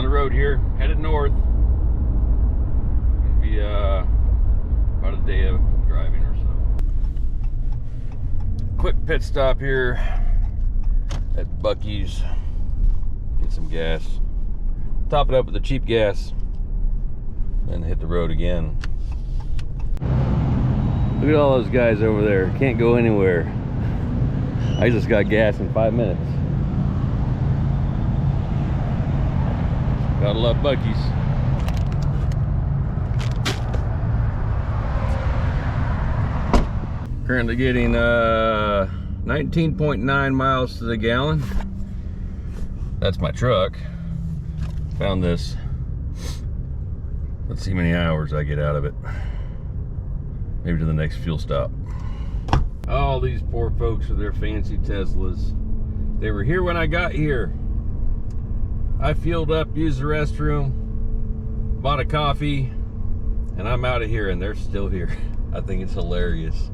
the road here, headed north. It'll be about a day of driving or so. Quick pit stop here at Buc-ee's. Get some gas. Top it up with the cheap gas. Then hit the road again. Look at all those guys over there. Can't go anywhere. I just got gas in 5 minutes. Gotta love Buc-ee's. Currently getting 19.9 miles to the gallon. That's my truck. Found this. Let's see how many hours I get out of it. Maybe to the next fuel stop. All these poor folks with their fancy Teslas. They were here when I got here. I fueled up, used the restroom, bought a coffee, and I'm out of here, and they're still here. I think it's hilarious.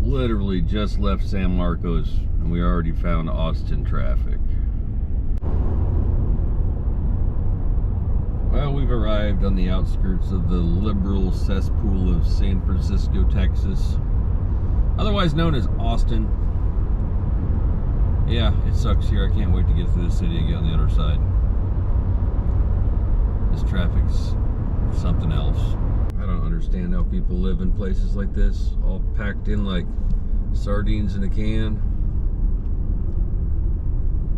Literally just left San Marcos, and we already found Austin traffic. Well, we've arrived on the outskirts of the liberal cesspool of San Francisco, Texas, otherwise known as Austin. Yeah, it sucks here. I can't wait to get through the city and get on the other side. This traffic's something else. I don't understand how people live in places like this, all packed in like sardines in a can.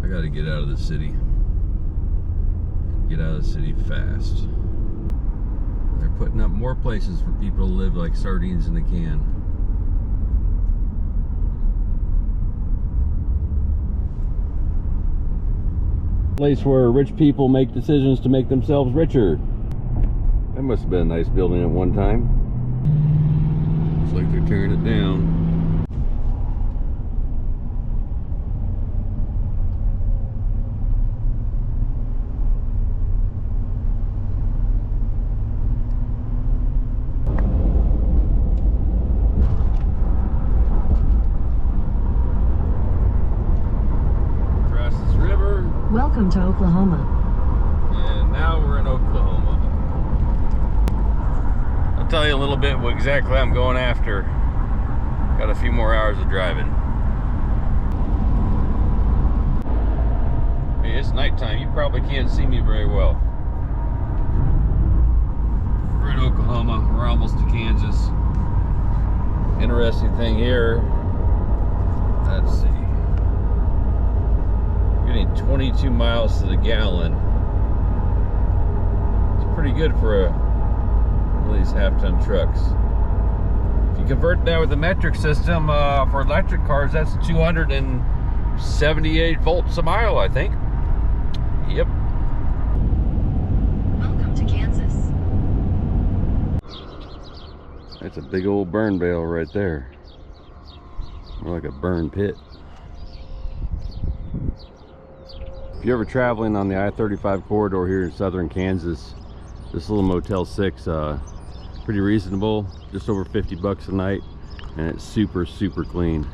I gotta get out of the city. Get out of the city fast. They're putting up more places for people to live like sardines in a can. Place where rich people make decisions to make themselves richer. That must have been a nice building at one time. Looks like they're tearing it down. Welcome to Oklahoma. And now we're in Oklahoma. I'll tell you a little bit what exactly I'm going after. Got a few more hours of driving. Hey, it's nighttime. You probably can't see me very well. We're in Oklahoma. We're almost to Kansas. Interesting thing here. Let's see. Getting 22 miles to the gallon. It's pretty good for one of these half-ton trucks. If you convert that with the metric system for electric cars, that's 278 volts a mile, I think. Yep. Welcome to Kansas. That's a big old burn bale right there. More like a burn pit. If you're ever traveling on the I-35 corridor here in southern Kansas, this little Motel 6, pretty reasonable, just over 50 bucks a night, and it's super clean.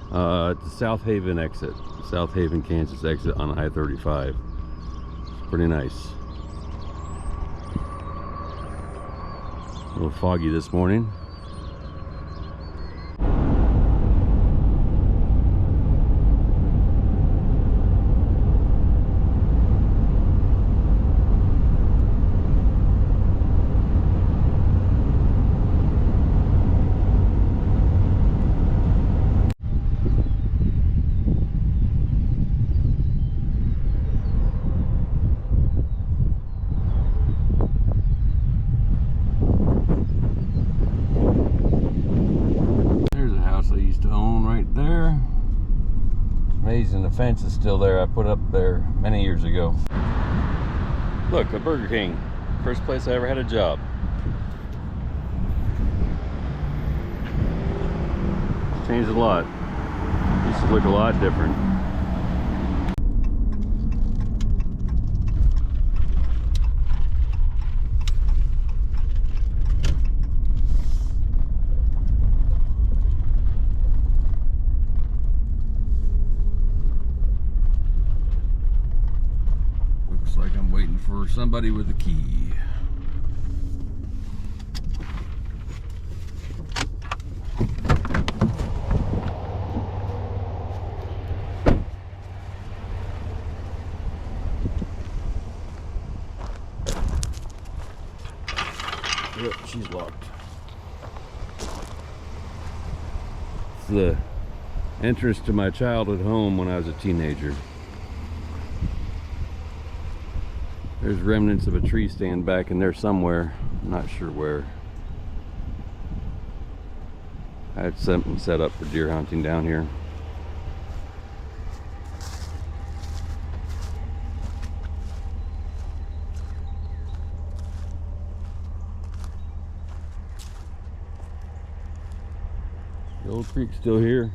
It's the South Haven exit, South Haven, Kansas exit on I-35. It's pretty nice. A little foggy this morning. Amazing, the fence is still there. I put up there many years ago. Look, a Burger King. First place I ever had a job. Changed a lot. Used to look a lot different. Waiting for somebody with a key. Yep, she's locked. It's the entrance to my childhood home when I was a teenager. There's remnants of a tree stand back in there somewhere. I'm not sure where. I had something set up for deer hunting down here. The old creek's still here.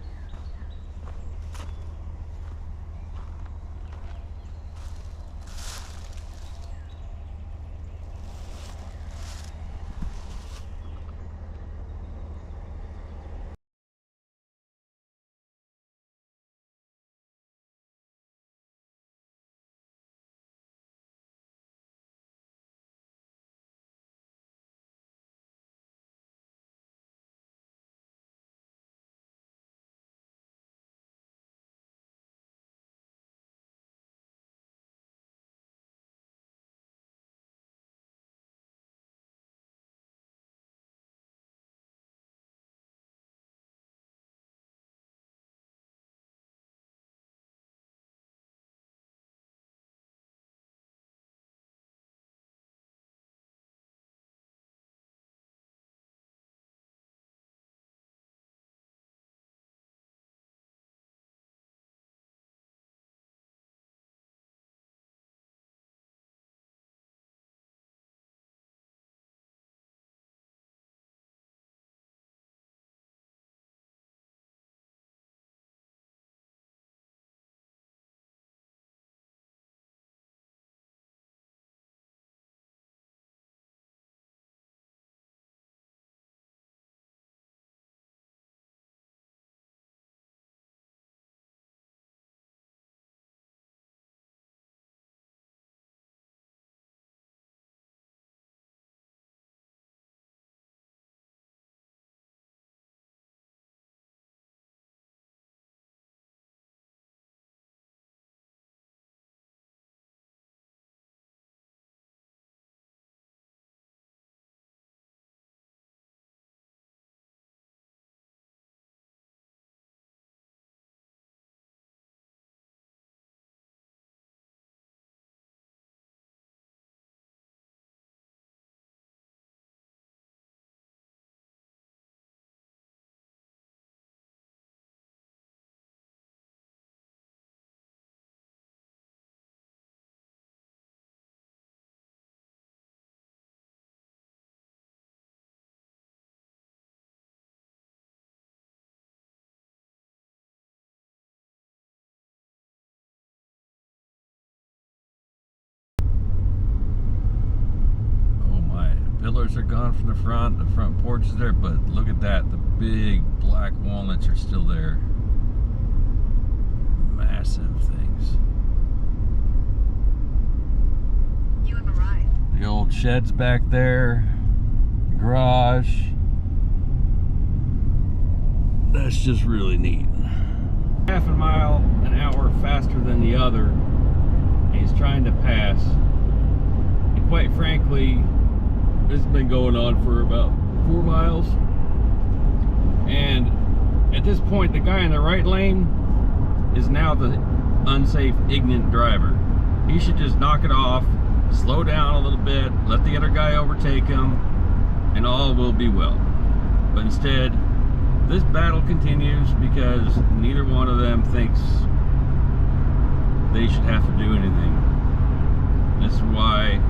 Pillars are gone from the front porch is there, but look at that, the big black walnuts are still there. Massive things. You have arrived. The old shed's back there, garage. That's just really neat. Half a mile an hour faster than the other, and he's trying to pass. And quite frankly, this has been going on for about 4 miles. And at this point, the guy in the right lane is now the unsafe, ignorant driver. He should just knock it off, slow down a little bit, let the other guy overtake him, and all will be well. But instead, this battle continues because neither one of them thinks they should have to do anything. This is why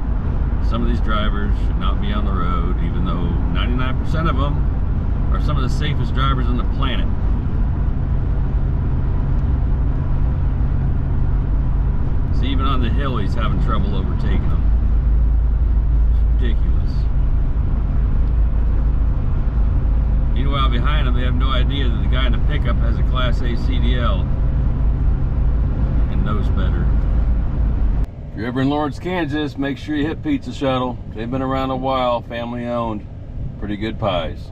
some of these drivers should not be on the road, even though 99% of them are some of the safest drivers on the planet. So even on the hill, he's having trouble overtaking them. It's ridiculous. Meanwhile, behind them, they have no idea that the guy in the pickup has a Class A CDL and knows better. If you're ever in Lawrence, Kansas, make sure you hit Pizza Shuttle. They've been around a while, family owned. Pretty good pies.